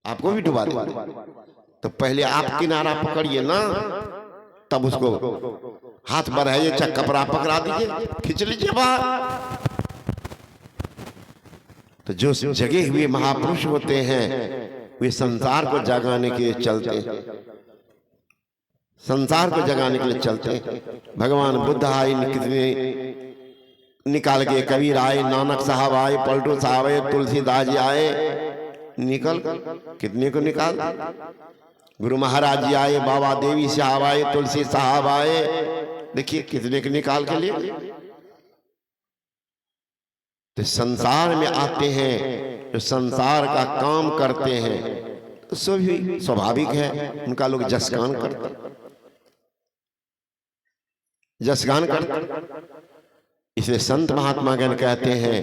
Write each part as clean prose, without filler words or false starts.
आपको भी डुबा देंगे। तो पहले आप किनारा पकड़िए ना, तब उसको हाथ बढ़ाइए, चाहे कपड़ा पकड़ा दीजिए, खींच लीजिए बाहर। तो जो जगे हुए महापुरुष होते हैं वे संसार को जगाने के लिए चलते हैं, संसार को जगाने के लिए चलते हैं। भगवान बुद्ध आए, कितने निकाल के, कबीर आए, नानक साहब आए, पलटू साहब आए, तुलसीदास जी आए, निकल कितने को निकाल। गुरु महाराज जी आए, बाबा देवी साहब आए, तुलसी साहब आए, देखिए कितने को निकाल के लिए। तो संसार में आते हैं, जो संसार का काम करते हैं, तो सभी स्वाभाविक है उनका लोग जसगान करते, जसगान करते। इसलिए संत महात्मा गण कहते हैं,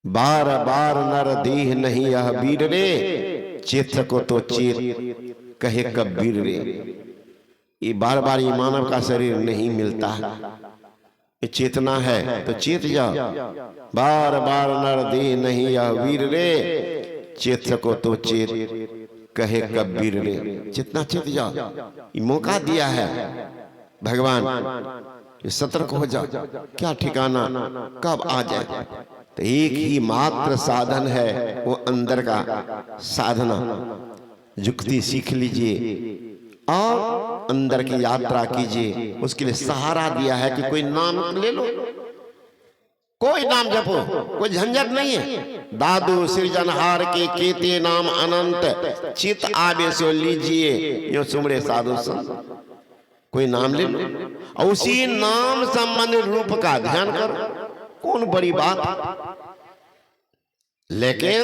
बार बार नर दीह नहीं यह वीर रे, चेत को तो चेत कहे कबीर रे। ये बार बार ये मानव का शरीर नहीं मिलता है, ये चेतना है तो चेत जाओ। बार बार नर दीह नहीं यह वीर रे, चेत को तो चेत कहे कबीर रे। जितना चेत जाओ, ये मौका दिया है भगवान, सतर्क हो जाओ, क्या ठिकाना कब आ जाए। तो एक ही मात्र साधन है, वो अंदर का साधना, युक्ति सीख लीजिए और अंदर की यात्रा कीजिए। उसके लिए सहारा दिया है कि कोई नाम ले लो, कोई नाम जपो, कोई झंझट नहीं है। दादू सृजनहार के केते नाम अनंत, चित आवे सो लीजिए यो सुमरे साधु संत। कोई नाम ले लो और उसी नाम संबंधी रूप का ध्यान करो, कौन बड़ी बात। लेकिन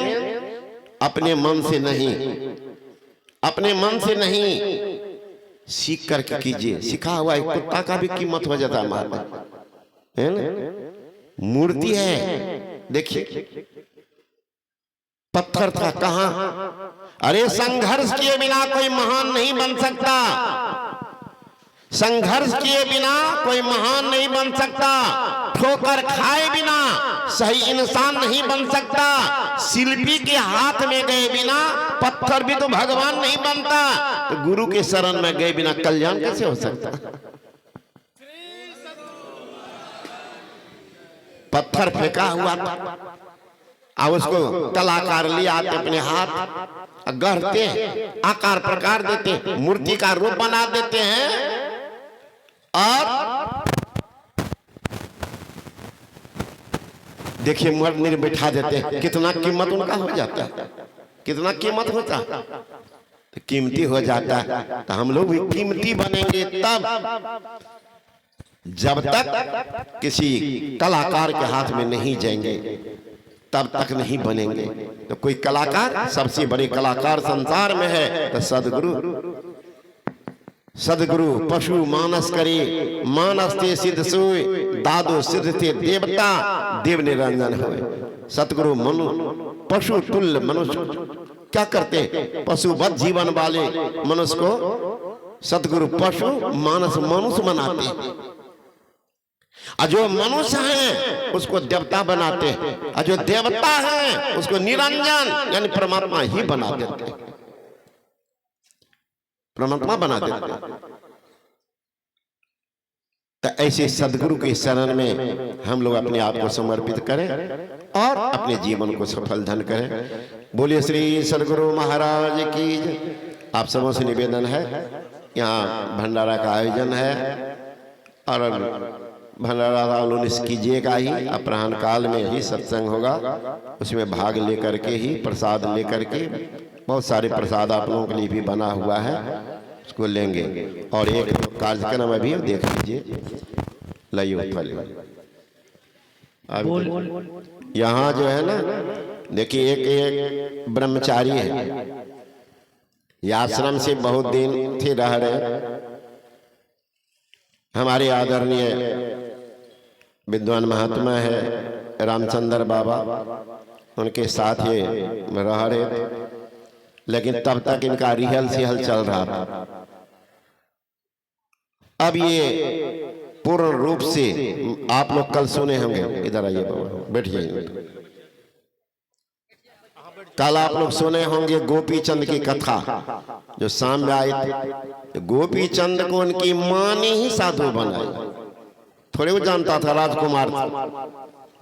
अपने मन से नहीं, अपने मन से नहीं, सीख करके कीजिए। सीखा हुआ एक कुत्ता का भी कीमत हो जाता है ना। मूर्ति है, देखिए पत्थर था, कहां। अरे संघर्ष किए बिना कोई महान नहीं बन सकता, संघर्ष किए बिना कोई महान नहीं बन सकता, ठोकर खाए बिना सही इंसान नहीं बन सकता, शिल्पी के हाथ में गए बिना पत्थर भी तो भगवान नहीं बनता। तो गुरु के शरण में गए बिना कल्याण कैसे हो सकता। पत्थर फेंका हुआ था, अब उसको कलाकार ले आते अपने हाथ, गढ़ते आकार प्रकार देते, मूर्ति का रूप बना देते हैं और देखिए मरने बैठा देते हैं। कितना कीमत उनका हो जाता है, कितना कीमत होता है, तो कीमती हो जाता है। तो हम लोग भी कीमती बनेंगे तब, जब तक किसी कलाकार के हाथ में नहीं जाएंगे तब तक नहीं बनेंगे। तो कोई कलाकार, सबसे बड़े कलाकार संसार में है तो सदगुरु। सदगुरु पशु मानस करे, मानस ते सिद्ध सोय, दादो सिद्ध थे देवता, देव निरंजन होए। सतगुरु मनु पशु तुल्य मनुष्य क्या करते, पशुवत जीवन वाले मनुष्य को सतगुरु पशु मानस मनुष्य बनाते हैं, और जो मनुष्य हैं उसको देवता बनाते हैं, और जो देवता हैं उसको निरंजन यानी परमात्मा ही बना देते हैं, परमात्मा बना देते हैं। तो ऐसे सदगुरु के शरण में हम लोग अपने आप को समर्पित करें और अपने जीवन को सफल धन करें। बोलिए श्री सदगुरु महाराज की जय। आप सबों से निवेदन है, यहाँ भंडारा का आयोजन है और भंडारा कीजिएगा ही, अपराह्न काल में ही सत्संग होगा, उसमें भाग लेकर के ही प्रसाद लेकर के, बहुत सारे प्रसाद आप लोगों के लिए भी बना हुआ है, उसको लेंगे। और एक कार्यक्रम अभी देख लीजिए, लाइए अब यहाँ जो है ना, देखिए एक ब्रह्मचारी है, ये आश्रम से बहुत दिन से रह रहे, हमारे आदरणीय विद्वान महात्मा है रामचंद्र बाबा, उनके साथ ये रह रहे थे, लेकिन तब तक इनका रिहल चल रहा था। अब ये पूर्ण रूप से आप लोग कल सुने होंगे। इधर आइए बाबा, बैठ जाइए। कल आप लोग सुने होंगे गोपी चंद की कथा जो सामने आई थी। गोपी चंद को उनकी मां ने ही साधु बनाया, थोड़े वो जानता था राजकुमार था।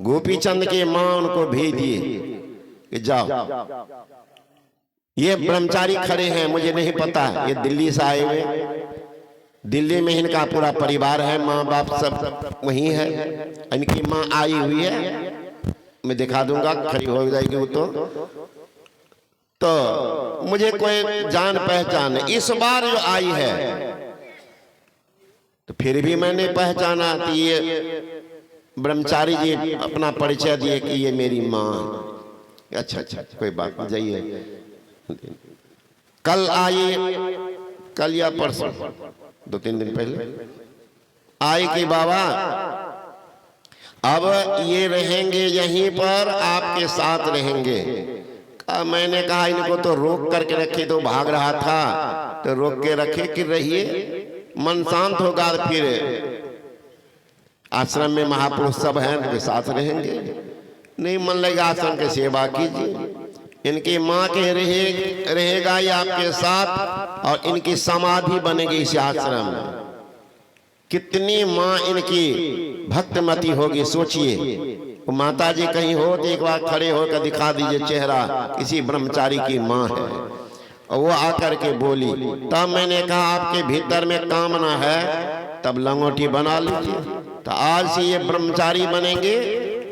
गोपी चंद की मां उनको भेज दिए कि जाओ, ये ब्रह्मचारी खड़े हैं, मुझे नहीं पता, ये दिल्ली से आए हुए, दिल्ली में इनका पूरा परिवार है, माँ बाप सब वहीं है, इनकी माँ आई हुई है, मैं दिखा दूंगा, खड़ी हो जाएगी वो तो मुझे कोई जान पहचान इस बार जो आई है, तो फिर भी मैंने पहचाना कि ये ब्रह्मचारी जी अपना परिचय दिए कि ये मेरी माँ। अच्छा अच्छा कोई बात नहीं, जाइए। कल आई, कल या परसों 2-3 दिन पहले आई कि बाबा अब ये रहेंगे यहीं पर, आपके साथ रहेंगे। मैंने कहा इनको तो रोक करके रखे, तो भाग रहा था, तो रोक के रखे कि रहिए, मन शांत होगा, फिर आश्रम में महापुरुष सब हैं, उनके साथ रहेंगे। नहीं मन लगेगा आश्रम की सेवा कीजिए, इनकी माँ के रहेगा ये आपके साथ, और इनकी समाधि बनेगी इस आश्रम में। कितनी माँ इनकी भक्तमती होगी, सोचिए। माता जी कहीं हो तो एक बार खड़े होकर दिखा दीजिए चेहरा, किसी ब्रह्मचारी की माँ है। और वो आकर के बोली, तब मैंने कहा आपके भीतर में कामना है, तब लंगोटी बना लीजिए। तो आज से ये ब्रह्मचारी बनेंगे,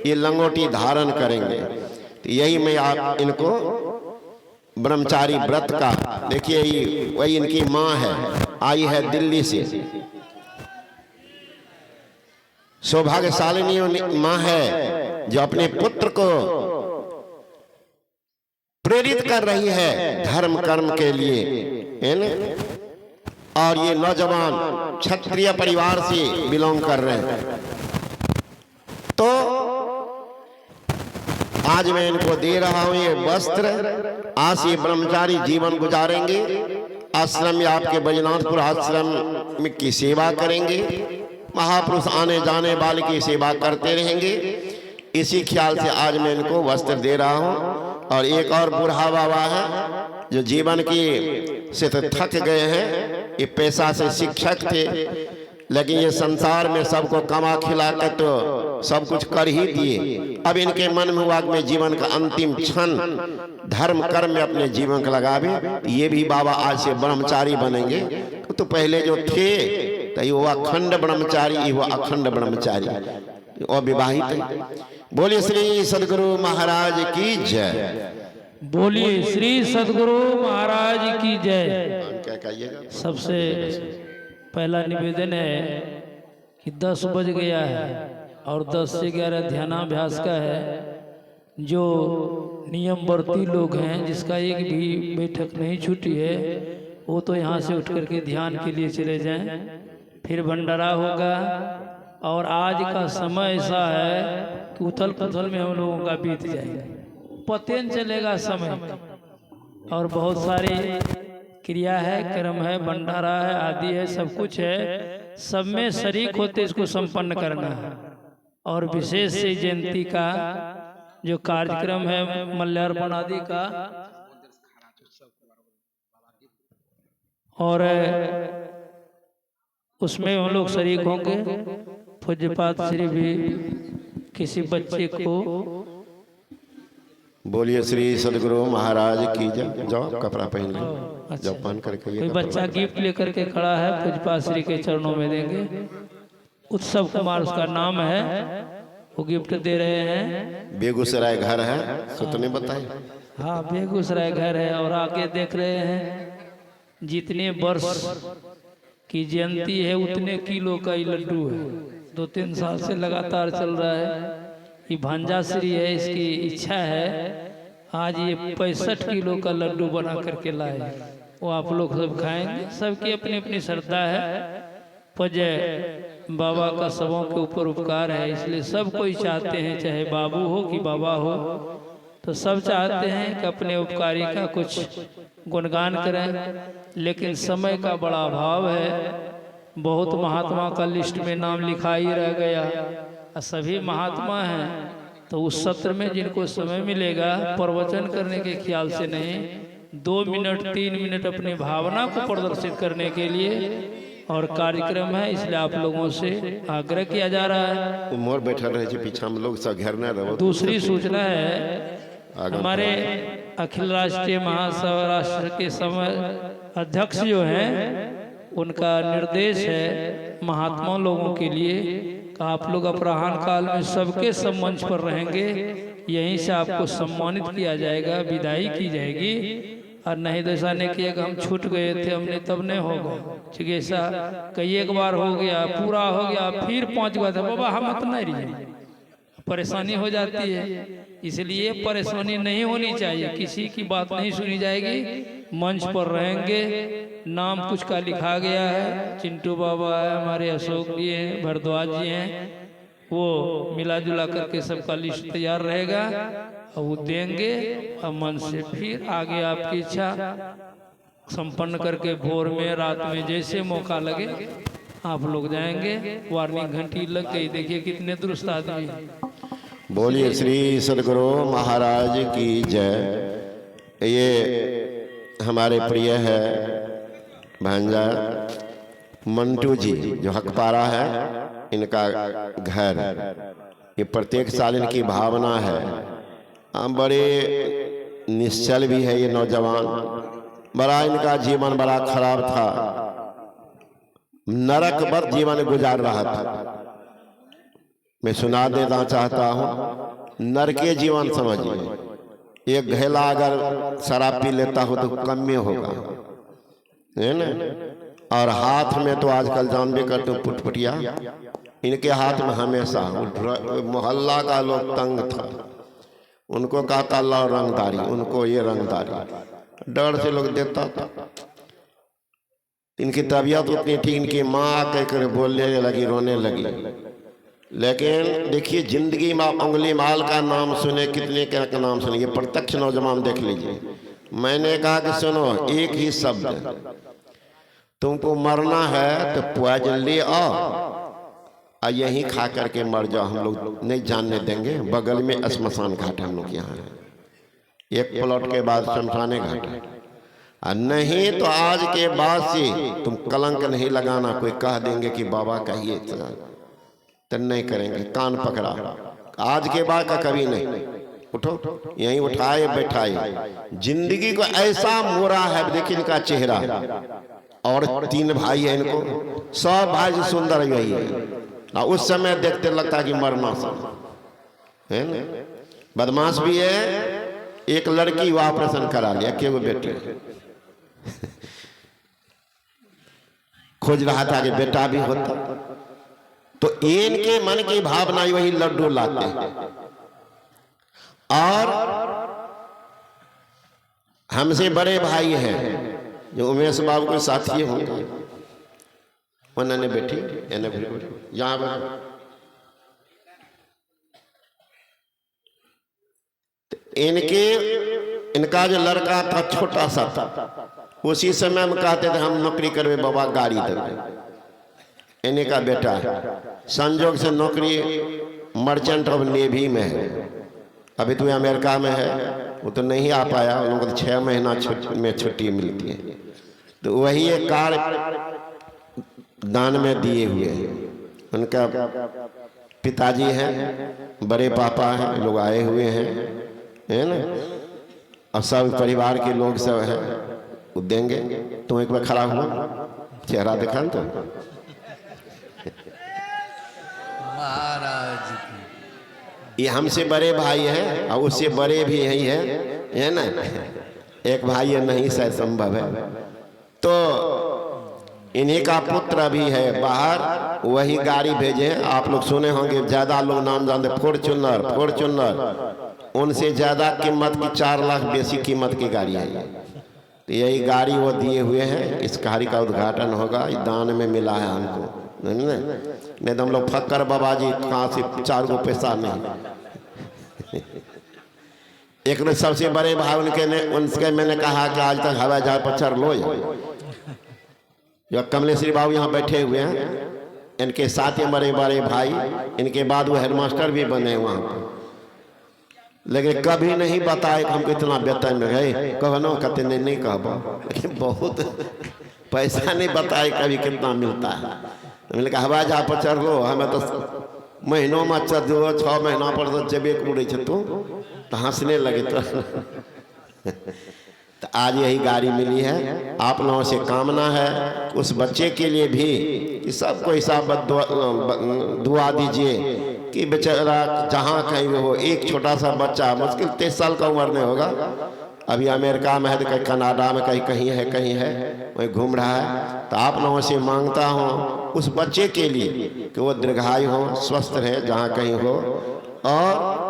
ये लंगोटी धारण करेंगे। तो यही मैं आप इनको ब्रह्मचारी व्रत का, देखिए वही इनकी माँ है, आई है दिल्ली से, सौभाग्यशालिनी माँ है जो अपने पुत्र को प्रेरित कर रही है धर्म कर्म के लिए, है ना। और ये नौजवान क्षत्रिय परिवार से बिलोंग कर रहे हैं, तो आज मैं इनको दे रहा हूं ये वस्त्र। आज ये ब्रह्मचारी जीवन गुजारेंगे, आश्रम में आपके बैजनाथपुर आश्रम में की सेवा करेंगे, महापुरुष आने जाने वाले की सेवा करते रहेंगे। इसी ख्याल से आज मैं इनको वस्त्र दे रहा हूं। और एक और बूढ़ा बाबा है जो जीवन की से तो थक गए हैं, ये पैसा से शिक्षक थे, लेकिन ये संसार में सबको कमा खिला कर तो सब कुछ कर ही दिए। अब इनके मन में हुआ मैं जीवन का अंतिम क्षण धर्म कर्म में अपने जीवन को लगावे, ये भी बाबा आज से ब्रह्मचारी बनेंगे। तो पहले जो थे तो वो अखंड ब्रह्मचारी, वो अखंड ब्रह्मचारी, और विवाहित है। बोलिए श्री सदगुरु महाराज की जय। बोलिए श्री सदगुरु महाराज की जय। क्या कहिएगा? सबसे पहला निवेदन है कि 10 बज गया है और 10 से 11 ध्यानाभ्यास का है। जो नियमवर्ती लोग हैं, जिसका एक भी बैठक नहीं छूटी है, वो तो यहाँ से उठ करके ध्यान के लिए चले जाएं। फिर भंडारा होगा। और आज का समय ऐसा है कि उथल पुथल में हम लोगों का बीत जाएगा, पता नहीं चलेगा समय। और बहुत सारी क्रिया है, कर्म है, भंडारा है, आदि है, सब कुछ है। सब में शरीक होते इसको संपन्न करना है। और विशेष से जयंती का जो कार्यक्रम है, मल्यार्पण आदि का, और उसमें हम लोग शरीक होंगे। पूज्यपाद श्री भी किसी बच्चे को, बोलिए श्री सदगुरु महाराज की जय। जाओ कपड़ा पहन लो, अच्छा, जाओ पहन करके। कोई बच्चा गिफ्ट लेकर के खड़ा है, पूज्यपाद श्री के चरणों में देंगे। उत्सव कुमार उसका नाम है, वो गिफ्ट दे रहे हैं। बेगूसराय घर है, सुतने बताए। हाँ, बेगूसराय घर है। और आगे देख रहे हैं जितने वर्ष की जयंती है उतने किलो का ये लड्डू है। 2-3 साल से लगातार चल रहा है। ये भांजाश्री है, इसकी इच्छा है आज ये 65 किलो का लड्डू बना करके लाए, वो आप लोग सब खाएंगे। सबकी अपनी अपनी श्रद्धा है। पूज्य बाबा का सबों के ऊपर उपकार है, इसलिए सब कोई चाहते हैं, चाहे बाबू हो कि बाबा हो, तो सब चाहते हैं कि अपने उपकारी का कुछ गुणगान करें। लेकिन समय का बड़ा अभाव है। बहुत महात्मा का लिस्ट में नाम लिखा ही रह गया। सभी महात्मा हैं, तो उस सत्र में जिनको समय मिलेगा प्रवचन करने के ख्याल से नहीं, 2 मिनट 3 मिनट अपनी भावना को प्रदर्शित करने के लिए और कार्यक्रम है, इसलिए आप लोगों से आग्रह किया जा रहा है। मोर बैठल रहे पीछा में लोग सब घेरने रहो। दूसरी सूचना है, हमारे अखिल राष्ट्रीय महासभा राष्ट्र के समय अध्यक्ष जो हैं, उनका निर्देश है महात्मा लोगों के लिए कि आप लोग अपराह्न काल में सबके सब मंच पर रहेंगे, यहीं से आपको सम्मानित किया जाएगा, विदाई की जाएगी। और नहीं तो ऐसा नहीं किया कि हम छूट गए थे, हमने तब नहीं होगा। चिकित्सा कई एक बार हो गया, पूरा हो गया, फिर 5 बार बाबा हम तो नहीं रहे, परेशानी हो जाती है। इसलिए परेशानी नहीं होनी चाहिए, किसी की बात नहीं सुनी जाएगी, मंच पर रहेंगे। नाम कुछ का लिखा गया है, चिंटू बाबा है, हमारे अशोक जी हैं, भरद्वाज जी हैं, वो मिला जुला करके सबका लिस्ट तैयार रहेगा और वो देंगे। और मन से फिर आगे आपकी इच्छा संपन्न करके भोर में रात में जैसे मौका लगे आप लोग जाएंगे। वार्निंग घंटी लग गई, देखिए कितने दुरुस्त आदमी। बोलिए श्री सदगुरु महाराज की जय। ये हमारे प्रिय है भांजा मंटू जी जो हकपारा है, इनका घर, ये प्रत्येक साल इनकी भावना है। बड़े निश्चल भी है ये नौजवान, बड़ा इनका जीवन बड़ा खराब था, नरकवत जीवन गुजार रहा था। मैं सुना देना चाहता हूँ, नरके जीवन समझिए। एक घैला अगर शराब पी लेता हो तो कम में होगा, है ना। और हाथ में तो आजकल जानबे करते हो पुटपुटिया, इनके हाथ में हमेशा मोहल्ला का लोग तंग था, उनको कहता ला रंगदारी, उनको ये रंगदारी, डर से लोग देता था। इनकी तबीयत उतनी ठीक, इनकी माँ कहकर बोलने लगी, रोने लगी। लेकिन देखिए जिंदगी में उंगली माल का नाम सुने, कितने का नाम सुने, ये प्रत्यक्ष नौजवान देख लीजिए। मैंने कहा कि सुनो, एक ही शब्द, तुमको मरना है तो पॉइजन ले आओ, यहीं खा करके मर जाओ, हम लोग नहीं जानने देंगे। बगल में श्मशान घाट हम लोग यहाँ है, 1 प्लॉट के बाद शमशान घाट है। नहीं तो आज के बाद से तुम कलंक नहीं लगाना, कोई कह देंगे कि बाबा कहिए तो नहीं करेंगे, कान पकड़ा। आज के बाद का कभी नहीं, उठो, यहीं उठाए बैठाए। जिंदगी को ऐसा मोरा है, देखिए इनका चेहरा, और 3 भाई है इनको, सब भाई से सुंदर यही है। उस समय देखते लगता कि मरना सब है ना। बदमाश भी है, एक लड़की वो ऑपरेशन करा लिया, केवल बेटे खोज रहा था कि बेटा भी होता। तो इनके मन की भावना वही लड्डू लाते हैं। और हमसे बड़े भाई हैं जो उमेश बाबू के साथी होंगे, उन्होंने बैठी यहाँ इनका जो लड़का था छोटा सा था, उसी समय हम कहते थे हम नौकरी करवे बाबा, गाड़ी देंगे। इन्हीं का बेटा है, संजोग से नौकरी मर्चेंट ऑफ नेवी में है, अभी तो अमेरिका में है, वो तो नहीं आ पाया, उन लोगों को 6 महीना में छुट्टी मिलती है। तो वही एक कार दान में दिए हुए हैं। उनका पिताजी हैं, बड़े पापा हैं, लोग आए हुए हैं, है ना, और सब परिवार के लोग सब हैं, वो देंगे। तुम एक बार खड़ा हुआ, चेहरा दिखा तो महाराज, ये हमसे बड़े भाई हैं और उससे बड़े भी यही है ना। एक भाई है, नहीं शायद संभव है। तो इन्हीं का पुत्र भी है बाहर, वही गाड़ी भेजे। आप लोग सुने होंगे, ज्यादा लोग नाम जानते, फॉर्च्यूनर, उनसे ज्यादा कीमत की 4 लाख बेसी कीमत की गाड़ी है। तो यही गाड़ी वो दिए हुए हैं। इस गाड़ी का उद्घाटन होगा, दान में मिला है हमको, नहीं तो हम लोग फक्कर बाबा जी कहाँ से 4 गो पैसा नहीं। एक ने सबसे बड़े भाई उनके मैंने कहा कि आज तक हवाई जहाज पर चढ़ लो। जो कमलेश्वरी बाबू यहाँ बैठे हुए हैं, इनके साथ ही बड़े बड़े भाई, इनके बाद वो हेडमास्टर भी बने वहाँ पर, लेकिन कभी नहीं बताए कि हम कितना वेतन में गए, कहनो कहते नहीं कहबो, लेकिन बहुत पैसा नहीं बताए कभी कितना मिलता है। तो मैंने कहा हवाई जहाज पर चढ़ लो, हमें तो महीनों में चढ़ दो, 6 महीना पर तो जबे उड़े तू तो हंसने लगे तो आज यही गाड़ी मिली है। आप लोगों से कामना है उस बच्चे के लिए भी कि सबको हिसाब दुआ दीजिए कि बेचारा जहाँ कहीं भी हो, एक छोटा सा बच्चा मुश्किल 23 साल का उम्र में होगा, अभी अमेरिका में है तो कहीं कनाडा में कहीं है वही घूम रहा है। तो आप लोगों से मांगता हूँ उस बच्चे के लिए कि वो दीर्घायु हो, स्वस्थ रहे जहाँ कहीं हो, और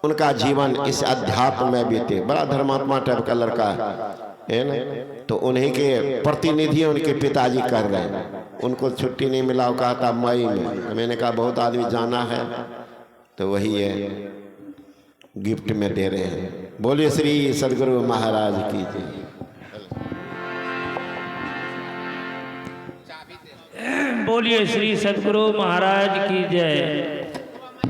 उनका जीवन इस अध्यात्म में बीते। बड़ा धर्मात्मा टाइप का लड़का है ना, तो उन्हीं के प्रतिनिधि उनके पिताजी कर रहे हैं। उनको छुट्टी नहीं मिला, वो कहा था मई में। मैंने कहा बहुत आदमी जाना है, तो वही है गिफ्ट में दे रहे हैं। बोलिए श्री सदगुरु महाराज की जय। बोलिए श्री सदगुरु महाराज की जय।